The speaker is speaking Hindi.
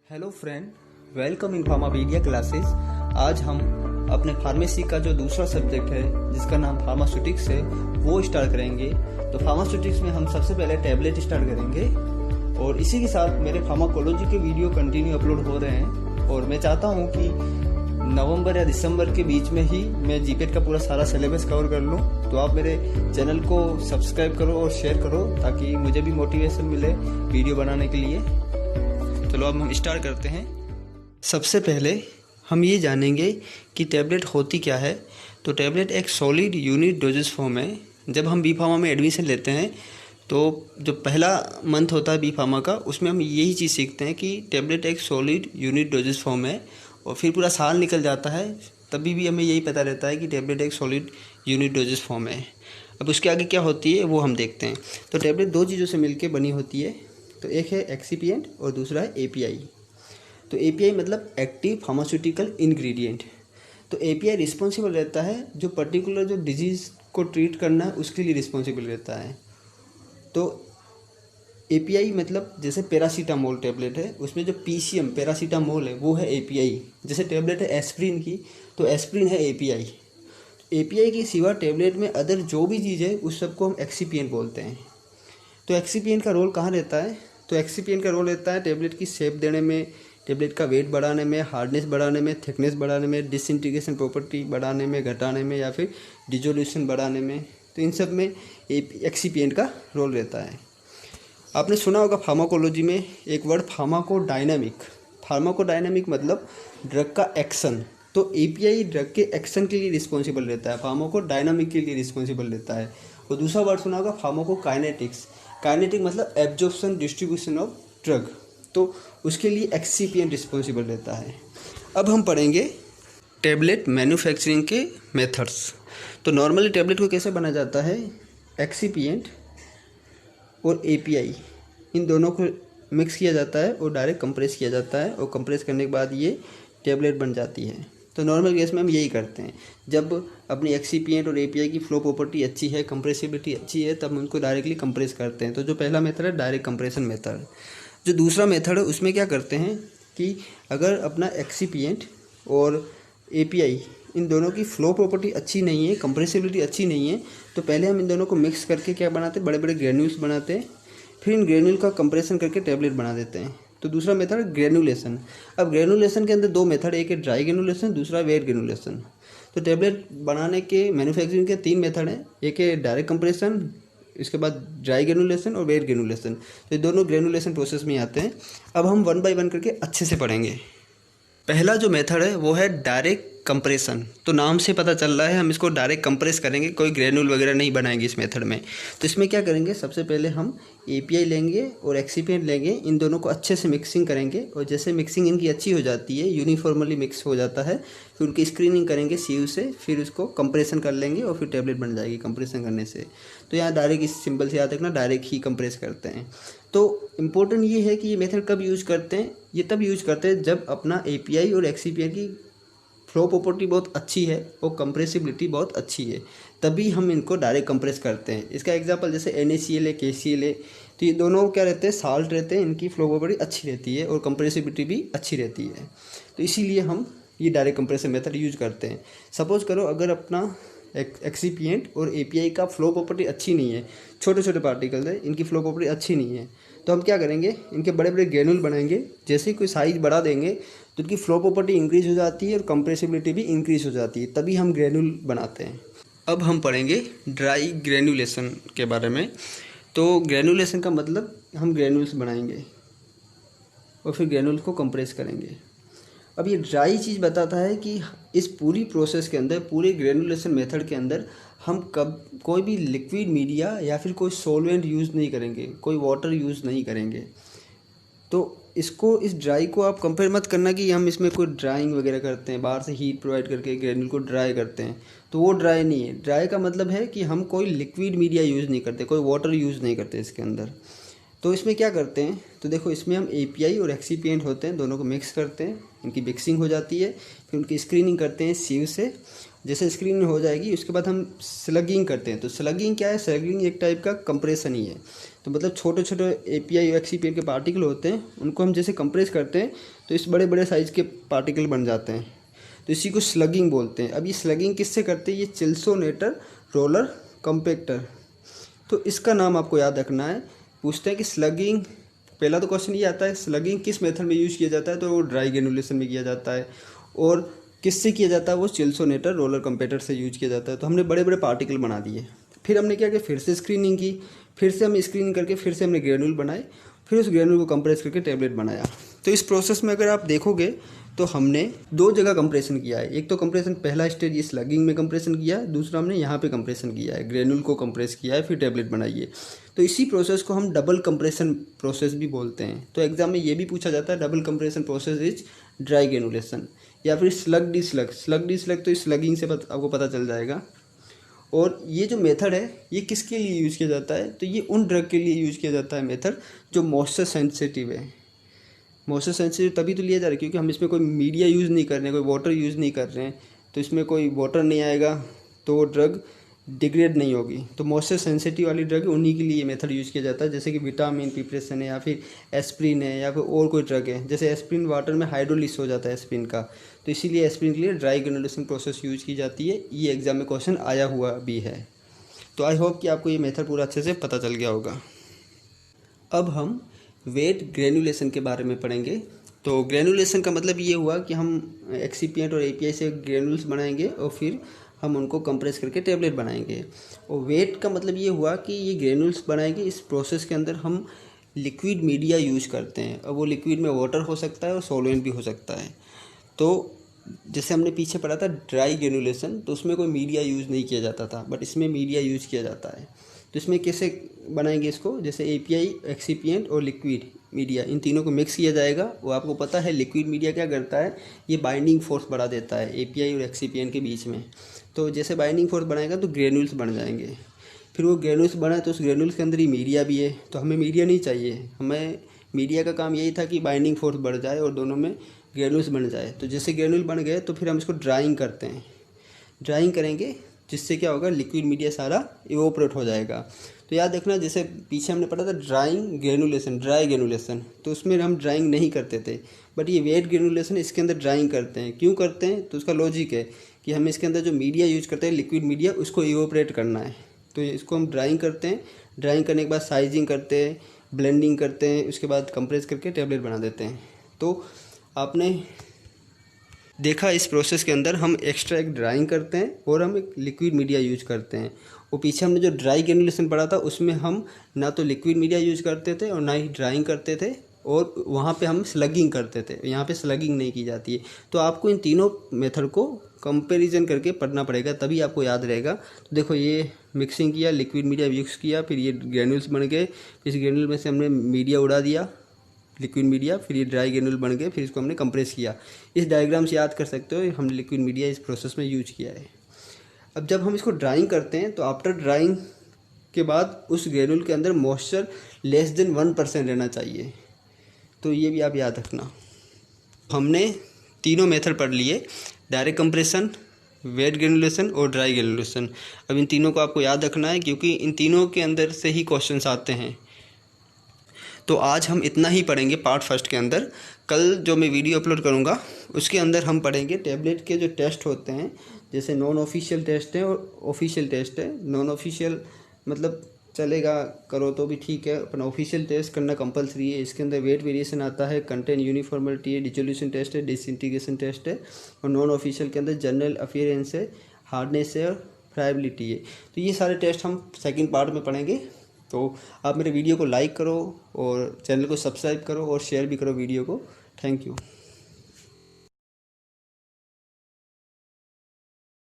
Hello friend, welcome in Pharmapedia classes. आज हम अपने फार्मेसी का जो दूसरा सब्जेक्ट है जिसका नाम फार्मास्यूटिक्स है वो स्टार्ट करेंगे। तो फार्मास्यूटिक्स में हम सबसे पहले टैबलेट स्टार्ट करेंगे और इसी के साथ मेरे फार्माकोलॉजी के वीडियो कंटिन्यू अपलोड हो रहे हैं और मैं चाहता हूँ कि नवंबर या दिसंबर के बीच में ही मैं जीपेट का पूरा सारा सिलेबस कवर कर लूँ। तो आप मेरे चैनल को सब्सक्राइब करो और शेयर करो ताकि मुझे भी मोटिवेशन मिले वीडियो बनाने के लिए। चलो अब हम स्टार्ट करते हैं। सबसे पहले हम ये जानेंगे कि टैबलेट होती क्या है। तो टैबलेट एक सॉलिड यूनिट डोजेस फॉर्म है। जब हम बी फार्मा में एडमिशन लेते हैं तो जो पहला मंथ होता है बी फार्मा का, उसमें हम यही चीज़ सीखते हैं कि टैबलेट एक सॉलिड यूनिट डोजेस फॉर्म है और फिर पूरा साल निकल जाता है तभी भी हमें यही पता रहता है कि टैबलेट एक सॉलिड यूनिट डोजेस फॉर्म है। अब उसके आगे क्या होती है वो हम देखते हैं। तो टैबलेट दो चीज़ों से मिलकर बनी होती है। तो एक है एक्सिपिएंट और दूसरा है एपीआई। तो एपीआई मतलब एक्टिव फार्मास्यूटिकल इंग्रेडिएंट। तो एपीआई रिस्पॉन्सिबल रहता है जो पर्टिकुलर जो डिजीज़ को ट्रीट करना है उसके लिए रिस्पॉन्सिबल रहता है। तो एपीआई मतलब जैसे पैरासीटामोल टैबलेट है उसमें जो पीसीएम पैरासीटामोल है वो है एपीआई। जैसे टैबलेट है एस्प्रिन की तो एस्प्रिन है एपीआई। एपीआई के सिवा टैबलेट में अदर जो भी चीज़ है उस सबको हम एक्सिपिएंट बोलते हैं। तो एक्सिपिएंट का रोल कहाँ रहता है? तो एक्सिपिएंट का रोल रहता है टैबलेट की शेप देने में, टैबलेट का वेट बढ़ाने में, हार्डनेस बढ़ाने में, थिकनेस बढ़ाने में, डिसइंटीग्रेशन प्रॉपर्टी बढ़ाने में, घटाने में या फिर डिसोल्यूशन बढ़ाने में। तो इन सब में एक्सिपिएंट का रोल रहता है। आपने सुना होगा फार्माकोलॉजी में एक वर्ड फार्माकोडायनामिक। फार्माकोडायनामिक मतलब ड्रग का एक्शन। तो एपीआई ड्रग के एक्शन के लिए रिस्पॉन्सिबल रहता है, फार्माकोडायनामिक के लिए रिस्पॉन्सिबल रहता है। और दूसरा वर्ड सुना होगा फार्माकोकाइनेटिक्स। काइनेटिक मतलब एब्जॉर्प्शन डिस्ट्रीब्यूशन ऑफ ड्रग। तो उसके लिए एक्सिपिएंट रिस्पॉन्सिबल रहता है। अब हम पढ़ेंगे टैबलेट मैन्युफैक्चरिंग के मेथड्स। तो नॉर्मली टैबलेट को कैसे बना जाता है? एक्सिपिएंट और एपीआई इन दोनों को मिक्स किया जाता है और डायरेक्ट कंप्रेस किया जाता है और कंप्रेस करने के बाद ये टैबलेट बन जाती है। तो नॉर्मल केस में हम यही करते हैं। जब अपनी एक्सिपिएंट और एपीआई की फ्लो प्रॉपर्टी अच्छी है, कंप्रेसिबिलिटी अच्छी है, तब हम उनको डायरेक्टली कंप्रेस करते हैं। तो जो पहला मेथड है डायरेक्ट कंप्रेशन मेथड। जो दूसरा मेथड है उसमें क्या करते हैं कि अगर अपना एक्सिपिएंट और एपीआई इन दोनों की फ्लो प्रॉपर्टी अच्छी नहीं है, कंप्रेसिबिलिटी अच्छी नहीं है, तो पहले हम इन दोनों को मिक्स करके क्या बनाते हैं, बड़े बड़े ग्रेन्यूल्स बनाते हैं। फिर इन ग्रेन्यूल का कंप्रेशन करके टैबलेट बना देते हैं। तो दूसरा मेथड ग्रेनुलेशन। अब ग्रेनुलेशन के अंदर दो मेथड, एक है ड्राई ग्रेनुलेशन, दूसरा वेट ग्रेनुलेशन। तो टैबलेट बनाने के मैन्युफैक्चरिंग के तीन मेथड हैं, एक है डायरेक्ट कंप्रेशन, इसके बाद ड्राई ग्रेनुलेशन और वेट ग्रेनुलेशन। तो ये दोनों ग्रेनुलेशन प्रोसेस में आते हैं। अब हम वन बाय वन करके अच्छे से पढ़ेंगे। पहला जो मेथड है वो है डायरेक्ट कंप्रेशन। तो नाम से पता चल रहा है हम इसको डायरेक्ट कंप्रेस करेंगे, कोई ग्रेनुल वगैरह नहीं बनाएंगे इस मेथड में। तो इसमें क्या करेंगे, सबसे पहले हम एपीआई लेंगे और एक्सिपिएंट लेंगे, इन दोनों को अच्छे से मिक्सिंग करेंगे और जैसे मिक्सिंग इनकी अच्छी हो जाती है, यूनिफॉर्मली मिक्स हो जाता है, फिर उनकी स्क्रीनिंग करेंगे सीव से, फिर उसको कंप्रेशन कर लेंगे और फिर टैबलेट बन जाएगी कंप्रेशन करने से। तो यहाँ डायरेक्ट इस सिंपल से याद रखना, डायरेक्ट ही कंप्रेस करते हैं। तो इम्पोर्टेंट ये है कि ये मेथड कब यूज करते हैं, ये तब यूज करते हैं जब अपना एपीआई और एक्सिपिएंट की फ्लो प्रॉपर्टी बहुत अच्छी है और कंप्रेसिबिलिटी बहुत अच्छी है, तभी हम इनको डायरेक्ट कंप्रेस करते हैं। इसका एग्जांपल जैसे NaCl है, KCl है, तो ये दोनों क्या रहते हैं, साल्ट रहते हैं, इनकी फ्लो प्रॉपर्टी अच्छी रहती है और कंप्रेसिबिलिटी भी अच्छी रहती है। तो इसीलिए हम ये डायरेक्ट कंप्रेशन मेथड यूज करते हैं। सपोज करो अगर अपना एक्सिपिएंट और एपीआई का फ्लो प्रॉपर्टी अच्छी नहीं है, छोटे छोटे पार्टिकल्स है, इनकी फ्लो प्रॉपर्टी अच्छी नहीं है, तो हम क्या करेंगे, इनके बड़े बड़े ग्रेनुल बनाएंगे। जैसे ही कोई साइज बढ़ा देंगे तो इनकी फ्लो प्रॉपर्टी इंक्रीज हो जाती है और कंप्रेसिबिलिटी भी इंक्रीज हो जाती है, तभी हम ग्रेनुल बनाते हैं। अब हम पढ़ेंगे ड्राई ग्रेनुलेशन के बारे में। तो ग्रेनुलेशन का मतलब हम ग्रेनुल्स बनाएंगे और फिर ग्रेनुल्स को कंप्रेस करेंगे। अब ये ड्राई चीज़ बताता है कि इस पूरी प्रोसेस के अंदर, पूरे ग्रेनुलेशन मेथड के अंदर हम कब कोई भी लिक्विड मीडिया या फिर कोई सॉल्वेंट यूज़ नहीं करेंगे, कोई वाटर यूज़ नहीं करेंगे। तो इसको, इस ड्राई को आप कंपेयर मत करना कि हम इसमें कोई ड्राइंग वगैरह करते हैं, बाहर से हीट प्रोवाइड करके ग्रेनुल को ड्राई करते हैं, तो वो ड्राई नहीं है। ड्राई का मतलब है कि हम कोई लिक्विड मीडिया यूज़ नहीं करते, कोई वाटर यूज़ नहीं करते इसके अंदर। तो इसमें क्या करते हैं, तो देखो इसमें हम एपीआई और एक्सिपिएंट होते हैं, दोनों को मिक्स करते हैं, इनकी मिक्सिंग हो जाती है, फिर उनकी स्क्रीनिंग करते हैं सीव से। जैसे स्क्रीनिंग हो जाएगी उसके बाद हम स्लगिंग करते हैं। तो स्लगिंग क्या है, स्लगिंग एक टाइप का कंप्रेशन ही है। तो मतलब छोटे छोटे API और एक्सीपीएंट के पार्टिकल होते हैं, उनको हम जैसे कंप्रेस करते हैं तो इस बड़े बड़े साइज़ के पार्टिकल बन जाते हैं। तो इसी को स्लगिंग बोलते हैं। अब ये स्लगिंग किससे करते हैं? ये चिल्सोनेटर रोलर कंपैक्टर। तो इसका नाम आपको याद रखना है। पूछते हैं कि स्लगिंग, पहला तो क्वेश्चन ये आता है स्लगिंग किस मेथड में यूज़ किया जाता है, तो वो ड्राई ग्रेनुलेशन में किया जाता है। और किससे किया जाता है? वो चिल्सोनेटर रोलर कंपैक्टर से यूज किया जाता है। तो हमने बड़े बड़े पार्टिकल बना दिए, फिर हमने क्या किया, फिर से स्क्रीनिंग की, फिर से हम स्क्रीनिंग करके फिर से हमने ग्रेनुल बनाए, फिर उस ग्रेनुल को कंप्रेस करके टैबलेट बनाया। तो इस प्रोसेस में अगर आप देखोगे तो हमने 2 जगह कंप्रेशन किया है। एक तो कंप्रेशन पहला स्टेज ये स्लगिंग में कंप्रेशन किया है, दूसरा हमने यहाँ पे कंप्रेशन किया है, ग्रेनुल को कंप्रेस किया है, फिर टैबलेट बनाई है। तो इसी प्रोसेस को हम डबल कंप्रेशन प्रोसेस भी बोलते हैं। तो एग्जाम में ये भी पूछा जाता है, double compression process is dry granulation, या फिर स्लग डी स्लग। तो इस स्लगिंग से आपको पता चल जाएगा। और ये जो मेथड है ये किसके लिए यूज़ किया जाता है? तो ये उन ड्रग के लिए यूज़ किया जाता है मेथड जो मॉइस्चर सेंसिटिव है। मॉइस्चर सेंसिटिव तभी तो लिया जा रहा है क्योंकि हम इसमें कोई मीडिया यूज़ नहीं कर रहे हैं, कोई वाटर यूज़ नहीं कर रहे हैं। तो इसमें कोई वाटर नहीं आएगा तो वो ड्रग डिग्रेड नहीं होगी। तो मॉइस्चर सेंसिटिव वाली ड्रग उन्हीं के लिए ये मेथड यूज़ किया जाता है, जैसे कि विटामिन प्रिपरेशन है, या फिर एस्प्रिन है, या फिर और कोई ड्रग है। जैसे एस्प्रिन वाटर में हाइड्रोलिस हो जाता है एस्प्रिन का, तो इसीलिए एस्प्रिन के लिए ड्राई ग्रेनुलेशन प्रोसेस यूज़ की जाती है। ये एग्जाम में क्वेश्चन आया हुआ भी है। तो आई होप कि आपको ये मेथड पूरा अच्छे से पता चल गया होगा। अब हम वेट ग्रेनुलेशन के बारे में पढ़ेंगे। तो ग्रेनुलेशन का मतलब ये हुआ कि हम एक्सीपिएंट और API से ग्रेनुल्स बनाएंगे और फिर हम उनको कंप्रेस करके टैबलेट बनाएंगे। और वेट का मतलब ये हुआ कि ये ग्रेनुल्स बनाएंगे, इस प्रोसेस के अंदर हम लिक्विड मीडिया यूज़ करते हैं। और वो लिक्विड में वाटर हो सकता है और सॉल्वेंट भी हो सकता है। तो जैसे हमने पीछे पढ़ा था ड्राई ग्रेनुलेशन, तो उसमें कोई मीडिया यूज़ नहीं किया जाता था, बट इसमें मीडिया यूज़ किया जाता है। तो इसमें कैसे बनाएंगे इसको? जैसे API, एक्सीपिएंट और लिक्विड मीडिया, इन तीनों को मिक्स किया जाएगा। वो आपको पता है लिक्विड मीडिया क्या करता है, ये बाइंडिंग फोर्स बढ़ा देता है API और एक्सीपिएंट के बीच में। तो जैसे बाइंडिंग फोर्स बनाएगा तो ग्रेनुल्स बन जाएंगे। फिर वो ग्रेनुल्स बना तो उस ग्रेनुल्स के अंदर ही मीडिया भी है। तो हमें मीडिया नहीं चाहिए, हमें मीडिया का काम यही था कि बाइंडिंग फोर्स बढ़ जाए और दोनों में ग्रेनुल्स बन जाए। तो जैसे ग्रेनुल बन गए तो फिर हम इसको ड्राइंग करते हैं, ड्राइंग करेंगे, जिससे क्या होगा, लिक्विड मीडिया सारा इवोपरेट हो जाएगा। तो याद रखना, जैसे पीछे हमने पढ़ा था ड्राइंग ग्रेनुलेशन, ड्राई ग्रेनुलेशन, तो उसमें हम ड्राइंग नहीं करते थे, बट ये वेट ग्रेनुलेशन इसके अंदर ड्राइंग करते हैं। क्यों करते हैं? तो उसका लॉजिक है कि हम इसके अंदर जो मीडिया यूज करते हैं, लिक्विड मीडिया, उसको इवोपरेट करना है। तो इसको हम ड्राइंग करते हैं। ड्राइंग करने के बाद साइजिंग करते हैं, ब्लेंडिंग करते हैं, उसके बाद कंप्रेस करके टैबलेट बना देते हैं। तो आपने देखा इस प्रोसेस के अंदर हम एक्स्ट्रा एक ड्राइंग करते हैं और हम एक लिक्विड मीडिया यूज करते हैं। और पीछे हमने जो ड्राई ग्रेनुलेशन पढ़ा था उसमें हम ना तो लिक्विड मीडिया यूज करते थे और ना ही ड्राइंग करते थे, और वहाँ पे हम स्लगिंग करते थे। यहाँ पे स्लगिंग नहीं की जाती है। तो आपको इन तीनों मेथड को कंपैरिजन करके पढ़ना पड़ेगा, तभी आपको याद रहेगा। तो देखो, ये मिक्सिंग किया, लिक्विड मीडिया मिक्स किया, फिर ये ग्रेनुल्स बन गए, इस ग्रेनुल में से हमने मीडिया उड़ा दिया, लिक्विड मीडिया, फिर ये ड्राई ग्रेनुल बन गए, फिर इसको हमने कंप्रेस किया। इस डायग्राम से याद कर सकते हो हमने लिक्विड मीडिया इस प्रोसेस में यूज किया है। अब जब हम इसको ड्राइंग करते हैं तो आफ्टर ड्राइंग के बाद उस ग्रेनुल के अंदर मॉइस्चर लेस देन 1% रहना चाहिए। तो ये भी आप याद रखना। हमने तीनों मेथड पढ़ लिए, डायरेक्ट कंप्रेशन, वेट ग्रेनुलेशन और ड्राई ग्रेनुलेशन। अब इन तीनों को आपको याद रखना है क्योंकि इन तीनों के अंदर से ही क्वेश्चंस आते हैं। तो आज हम इतना ही पढ़ेंगे पार्ट फर्स्ट के अंदर। कल जो मैं वीडियो अपलोड करूँगा उसके अंदर हम पढ़ेंगे टैबलेट के जो टेस्ट होते हैं, जैसे नॉन ऑफिशियल टेस्ट है और ऑफिशियल टेस्ट है। नॉन ऑफिशियल मतलब चलेगा, करो तो भी ठीक है, अपना ऑफिशियल टेस्ट करना कंपलसरी है। इसके अंदर वेट वेरिएशन आता है, कंटेंट यूनिफॉर्मिटी है, डिसोल्यूशन टेस्ट है, डिसइंटीग्रेशन टेस्ट है। और नॉन ऑफिशियल के अंदर जनरल अपीयरेंस है, हार्डनेस है और फ्राइबिलिटी है। तो ये सारे टेस्ट हम सेकंड पार्ट में पढ़ेंगे। तो आप मेरे वीडियो को लाइक करो और चैनल को सब्सक्राइब करो और शेयर भी करो वीडियो को। Thank you.